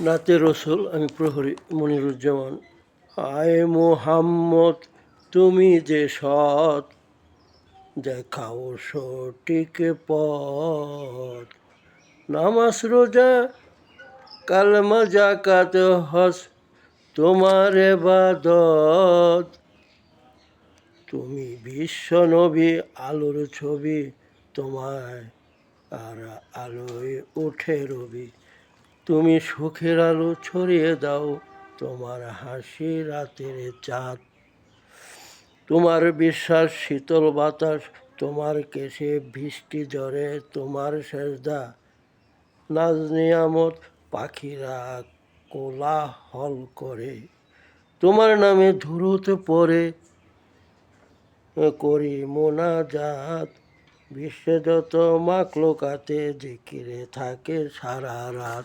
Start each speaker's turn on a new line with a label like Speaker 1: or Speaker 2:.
Speaker 1: নাতে রসুল। আমি প্রহরী মনিরুজ্জামান। আয় মোহাম্মদ, তুমি যে সৎ, দেখাও সঠিক পথ। নামাজ রোজা কালমা জাকাত হজ তোমার ইবাদত। তুমি বিশ্ব নবী, আলোর ছবি, তোমায় আর আলোয় ওঠে রবি। তুমি সুখের আলো ছড়িয়ে দাও, তোমার হাসি রাতের চাঁদ। তোমার বিশ্বাস শীতল বাতাস, তোমার কেশে বৃষ্টি ঝরে, তোমার সেজদা নাজ নিয়ামত, পাখিরা কোলাহল করে। তোমার নামে ধুরুত পড়ে করি মোনাজাত। বিশ্বে যত মাকলুকাতে জিকিরে থাকে সারা রাত।